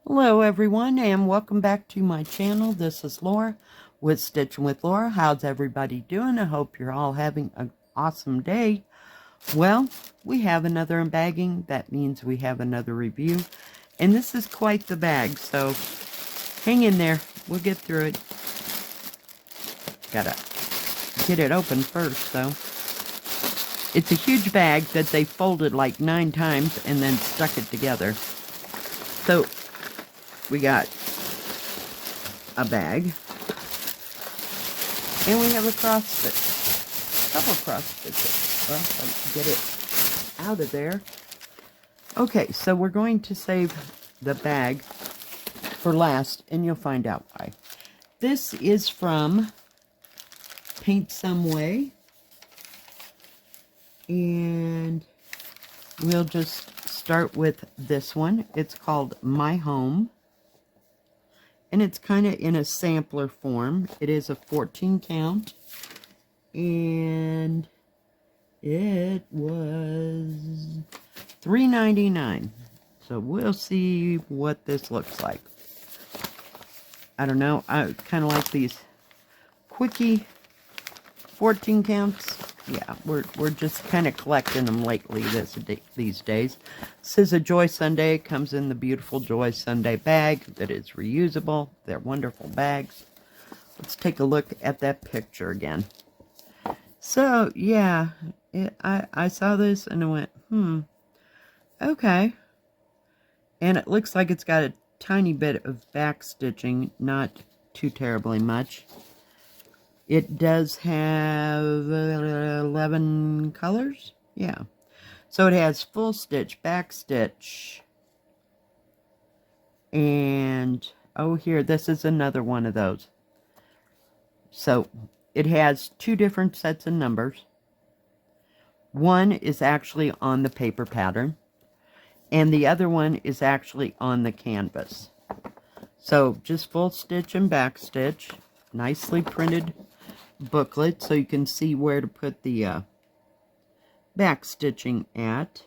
Hello everyone and welcome back to my channel. This is Laura with Stitching with Laura. How's everybody doing? I hope you're all having an awesome day. Well, we have another unbagging. That means we have another review. And this is quite the bag, so hang in there. We'll get through it. Gotta get it open first though. It's a huge bag that they folded like 9 times and then stuck it together. So we got a bag, and we have a cross stitch, a couple cross stitches. Well, let's get it out of there. Okay, so we're going to save the bag for last, and you'll find out why. This is from PaintSomeWay, and we'll just start with this one. It's called My Home. And it's kind of in a sampler form. It is a 14 count. And it was $3.99. So we'll see what this looks like. I don't know. I kind of like these quickie 14 counts. Yeah, we're just kind of collecting them lately these days. This is a Joy Sunday. It comes in the beautiful Joy Sunday bag that is reusable. They're wonderful bags. Let's take a look at that picture again. So, yeah, I saw this and I went, okay. And it looks like it's got a tiny bit of back stitching, not too terribly much. It does have 11 colors. Yeah. So it has full stitch, back stitch. And, oh, here, this is another one of those. So it has 2 different sets of numbers. One is actually on the paper pattern. And the other one is actually on the canvas. So just full stitch and back stitch. Nicely printed booklet so you can see where to put the back stitching at.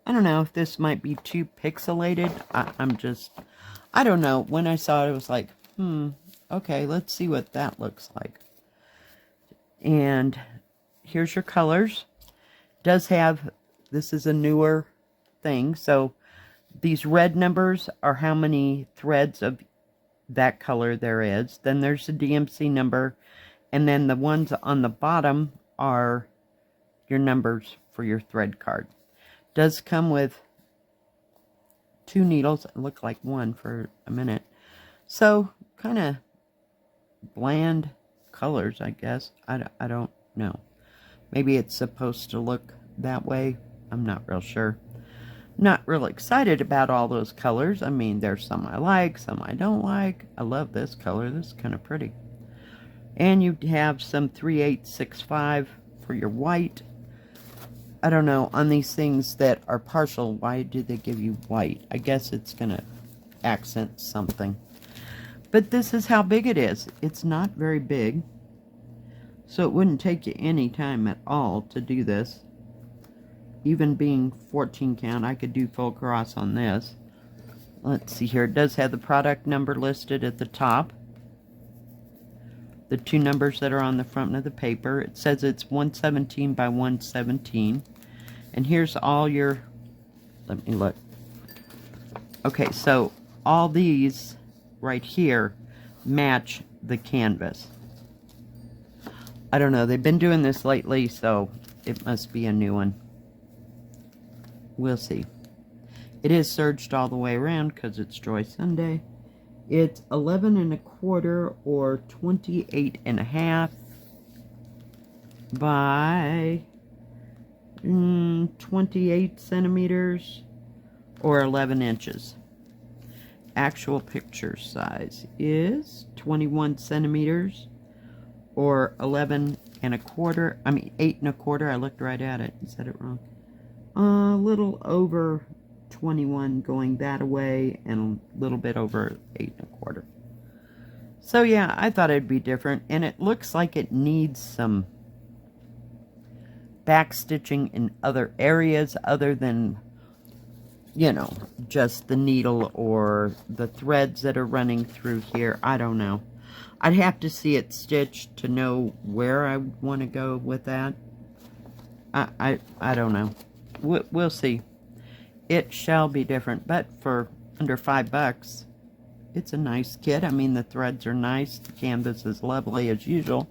I don't know if this might be too pixelated. I don't know. When I saw it, I was like, okay, let's see what that looks like. And here's your colors. Does have, this is a newer thing, so these red numbers are how many threads of that color there is. Then there's a DMC number. And then the ones on the bottom are your numbers for your thread card. Does come with 2 needles. It looked like 1 for a minute. So, kind of bland colors, I guess. I don't know. Maybe it's supposed to look that way. I'm not real sure. Not real excited about all those colors. I mean, there's some I like, some I don't like. I love this color. This is kind of pretty. And you have some 3865 for your white. I don't know, on these things that are partial, why do they give you white? I guess it's going to accent something. But this is how big it is. It's not very big. So it wouldn't take you any time at all to do this. Even being 14 count, I could do full cross on this. Let's see here. It does have the product number listed at the top. The 2 numbers that are on the front of the paper. It says it's 117 by 117. And here's all your, let me look. Okay, so all these right here match the canvas. I don't know, they've been doing this lately, so it must be a new one. We'll see. It is serged all the way around because it's Joy Sunday. It's 11 1/4 or 28 1/2 by 28 centimeters or 11 inches. Actual picture size is 21 centimeters or 11 1/4. I mean 8 1/4. I looked right at it and said it wrong. A little over 21 going that way and a little bit over 8 1/4. So yeah, I thought it'd be different, and it looks like it needs some back stitching in other areas other than you know, just the needle or the threads that are running through here. I don't know. I'd have to see it stitched to know where I want to go with that. I don't know. We'll see. It shall be different, but for under $5, it's a nice kit. I mean, the threads are nice. The canvas is lovely as usual.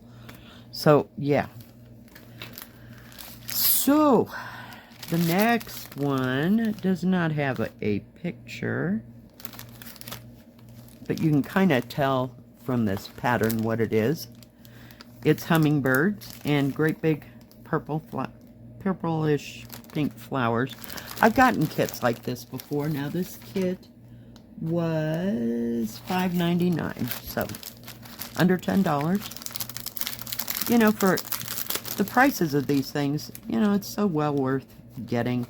So, yeah. So, the next one does not have a picture, but you can kind of tell from this pattern what it is. It's hummingbirds and great big purplish pink flowers. I've gotten kits like this before. Now this kit was $5.99, so under $10. You know, for the prices of these things, you know, it's so well worth getting.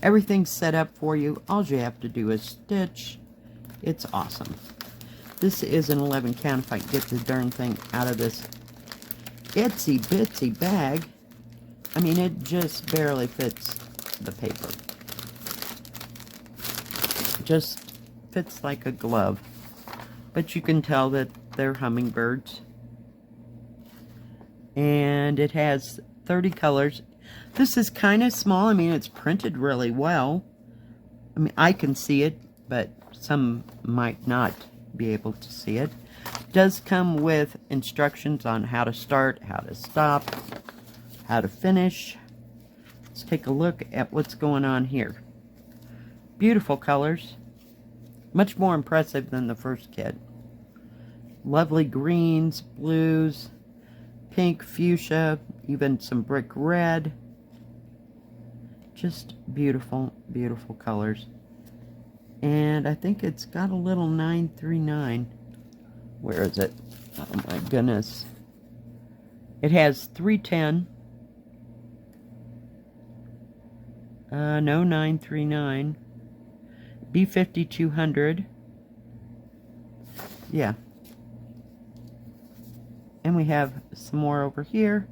Everything's set up for you. All you have to do is stitch. It's awesome. This is an 11 count if I can get the darn thing out of this itsy bitsy bag. I mean, it just barely fits the paper. Just fits like a glove. But you can tell that they're hummingbirds. And it has 30 colors. This is kind of small. I mean, it's printed really well. I mean, I can see it, but some might not be able to see it. It does come with instructions on how to start, how to stop, how to finish. Let's take a look at what's going on here. Beautiful colors. Much more impressive than the first kit. Lovely greens, blues, pink, fuchsia, even some brick red. Just beautiful, beautiful colors. And I think it's got a little 939. Where is it? Oh my goodness. It has 310. No 939. B5200. Yeah. And we have some more over here.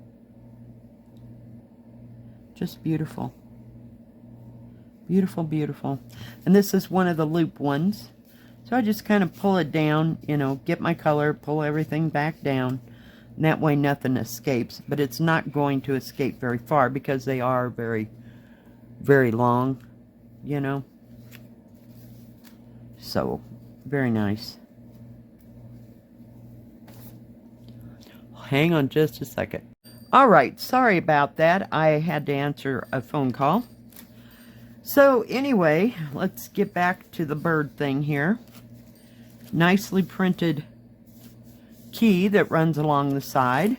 Just beautiful. Beautiful, beautiful. And this is one of the loop ones. So I just kind of pull it down, you know, get my color, pull everything back down. And that way nothing escapes. But it's not going to escape very far because they are very, very long, you know. So, very nice. Hang on just a second. Alright, sorry about that. I had to answer a phone call. So anyway, let's get back to the bird thing here. Nicely printed key that runs along the side.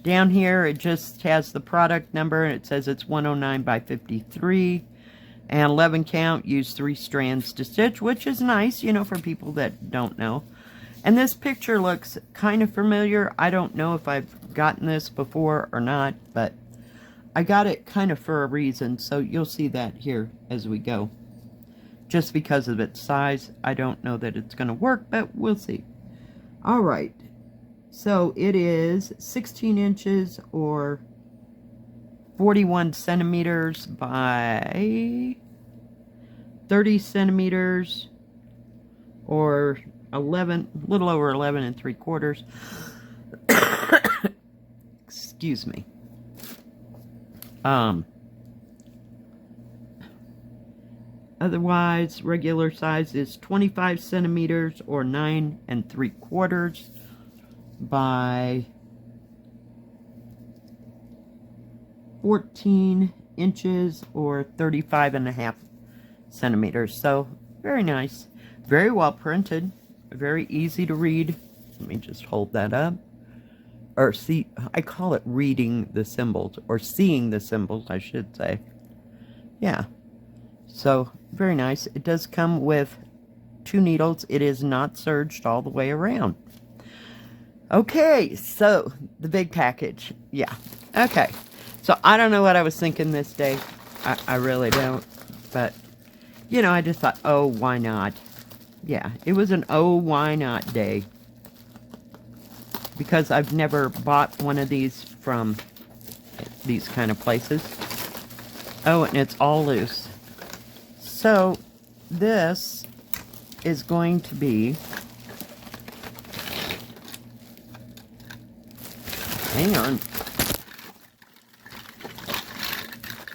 Down here it just has the product number and it says it's 109 by 53 and 11 count. Use 3 strands to stitch, which is nice, you know, for people that don't know. And this picture looks kind of familiar. I don't know if I've gotten this before or not, but I got it kind of for a reason, so you'll see that here as we go. Just because of its size, I don't know that it's going to work, but we'll see. Alright, so it is 16 inches or 41 centimeters by 30 centimeters or 11, a little over 11 3/4. Excuse me. Otherwise, regular size is 25 centimeters or 9 3/4 by 14 inches or 35.5 centimeters. So, very nice. Very well printed. Very easy to read. Let me just hold that up. Or see, I call it reading the symbols, or seeing the symbols, I should say. Yeah. So, very nice. It does come with 2 needles. It is not serged all the way around. Okay, so, the big package. Yeah. Okay. So, I don't know what I was thinking this day. I really don't. But, you know, I just thought, oh, why not? Yeah, it was an oh, why not day. Because I've never bought one of these from these kind of places. Oh, and it's all loose. So this is going to be, hang on,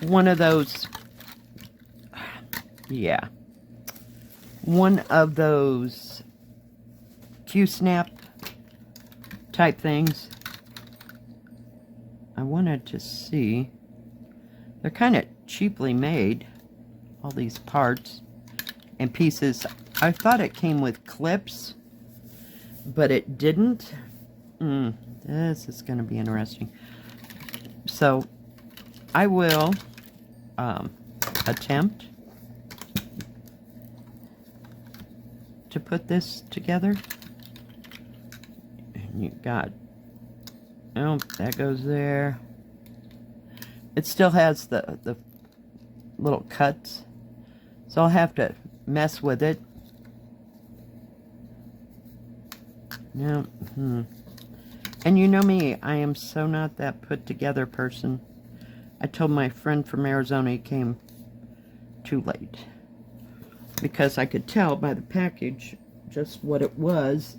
one of those, yeah, one of those Q-snap type things. I wanted to see, they're kind of cheaply made, all these parts and pieces. I thought it came with clips, but it didn't. This is going to be interesting. So I will attempt to put this together. And you got, oh, that goes there. It still has the little cuts, so I'll have to mess with it. Yeah. And you know me, I am so not that put together person. I told my friend from Arizona he came too late, because I could tell by the package just what it was,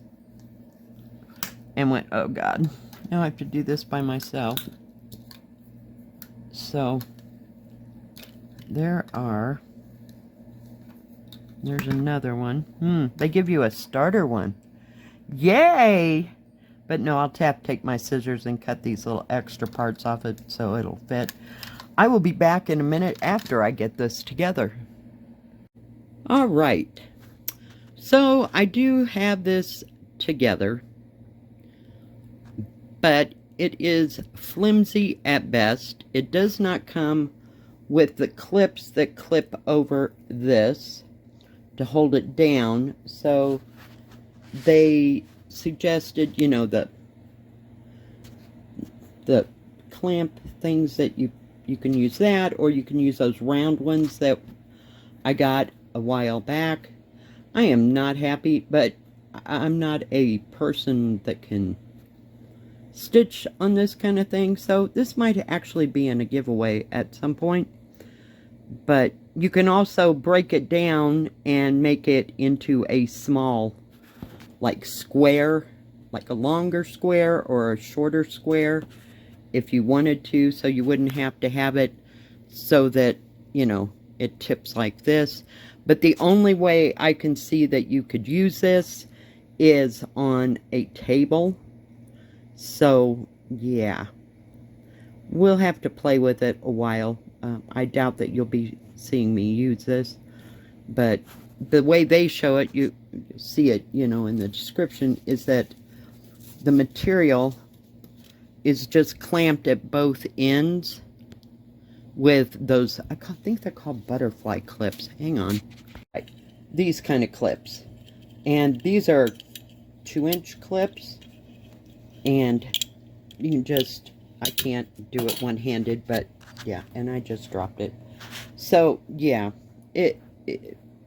and went, oh God, now I have to do this by myself. So there's another one. They give you a starter one. Yay! But no, I'll have to take my scissors and cut these little extra parts off it so it'll fit. I will be back in a minute after I get this together. All right. So I do have this together, but it is flimsy at best. It does not come with the clips that clip over this to hold it down. So they suggested, you know, the clamp things that you can use that, or you can use those round ones that I got a while back. I am not happy, but I'm not a person that can stitch on this kind of thing, so this might actually be in a giveaway at some point. But you can also break it down and make it into a small, like, square, like a longer square or a shorter square if you wanted to, so you wouldn't have to have it so that, you know, it tips like this. But the only way I can see that you could use this is on a table. So, yeah, we'll have to play with it a while. I doubt that you'll be seeing me use this, but the way they show it, you see it, you know, in the description, is that the material is just clamped at both ends with those, I think they're called butterfly clips. Hang on. Right. These kind of clips. And these are 2-inch clips. And you can just, I can't do it one-handed, but yeah, and I just dropped it. So yeah, it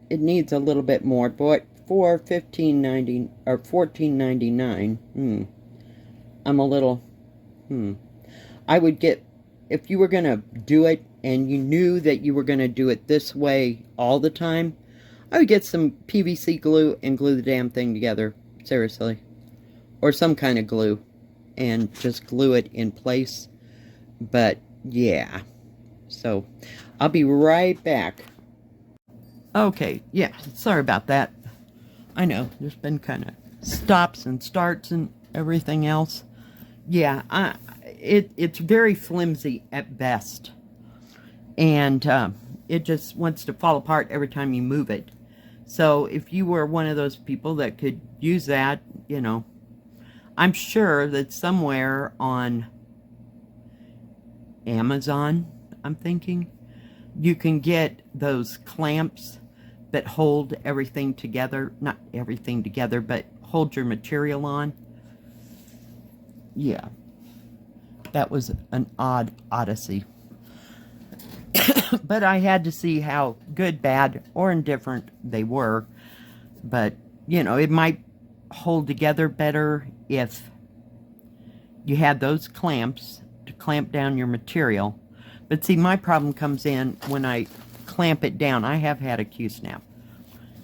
needs a little bit more, but for $15.90 or $14.99, I'm a little, I would get, if you were gonna do it and you knew that you were gonna do it this way all the time, I would get some PVC glue and glue the damn thing together, seriously. Or some kind of glue, and just glue it in place. But yeah, so I'll be right back. Okay, yeah, sorry about that. I know there's been kind of stops and starts and everything else. Yeah, it's very flimsy at best, and it just wants to fall apart every time you move it. So if you were one of those people that could use that, you know, I'm sure that somewhere on Amazon, I'm thinking, you can get those clamps that hold everything together. Not everything together, but hold your material on. Yeah. That was an odd odyssey. But I had to see how good, bad, or indifferent they were. But, you know, it might hold together better if you had those clamps to clamp down your material. But see, my problem comes in when I clamp it down, I have had a Q-snap.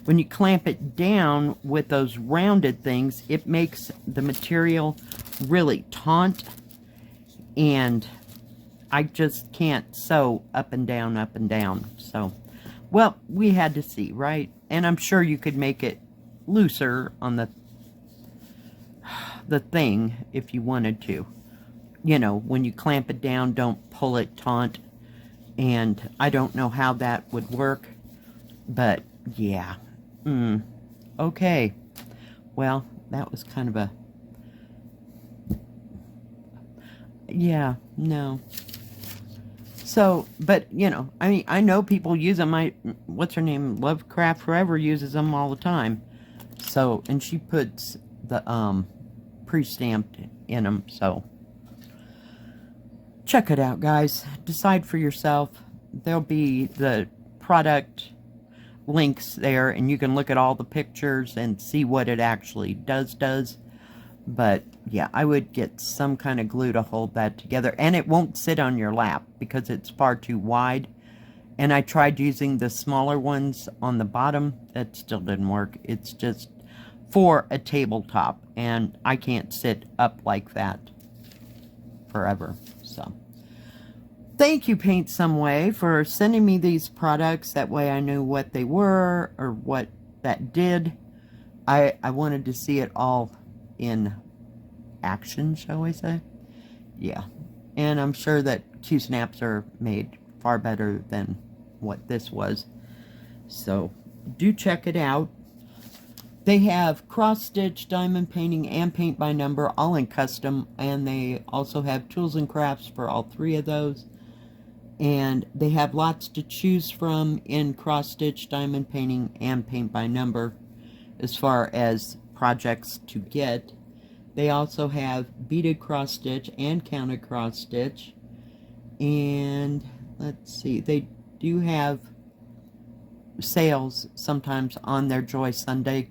When you clamp it down with those rounded things, it makes the material really taut, and I just can't sew up and down, up and down. So, well, we had to see, right? And I'm sure you could make it looser on the thing if you wanted to. You know, when you clamp it down, don't pull it taut. And I don't know how that would work, but yeah. Okay. Well, that was kind of a... Yeah, no. So, but, you know, I mean, I know people use them. What's her name? Lovecraft Forever uses them all the time. So, and she puts the, pre-stamped in them, so. Check it out, guys. Decide for yourself. There'll be the product links there, and you can look at all the pictures and see what it actually does. But yeah, I would get some kind of glue to hold that together, and it won't sit on your lap because it's far too wide. And I tried using the smaller ones on the bottom. That still didn't work. It's just for a tabletop, and I can't sit up like that forever. So thank you, PaintSomeWay, for sending me these products. That way I knew what they were or what that did. I wanted to see it all in action, shall we say. Yeah. And I'm sure that Q-snaps are made far better than what this was. So do check it out. They have cross-stitch, diamond painting, and paint by number, all in custom. And they also have tools and crafts for all three of those. And they have lots to choose from in cross-stitch, diamond painting, and paint by number as far as projects to get. They also have beaded cross-stitch and counted cross-stitch. And let's see, they do have sales sometimes on their Joy Sunday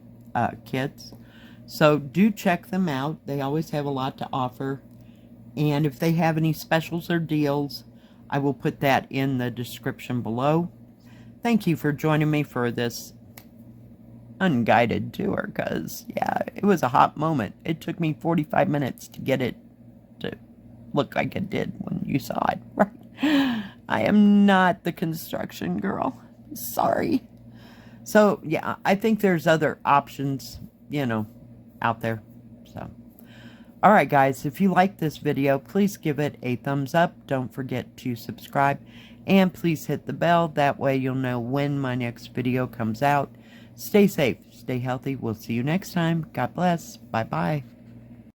kits. So do check them out. They always have a lot to offer. And if they have any specials or deals, I will put that in the description below. Thank you for joining me for this unguided tour, because yeah, it was a hot moment. It took me 45 minutes to get it to look like it did when you saw it, right? I am not the construction girl. Sorry. So yeah, I think there's other options, you know, out there. So alright guys, if you like this video, please give it a thumbs up. Don't forget to subscribe, and please hit the bell. That way you'll know when my next video comes out. Stay safe, stay healthy. We'll see you next time. God bless. Bye-bye.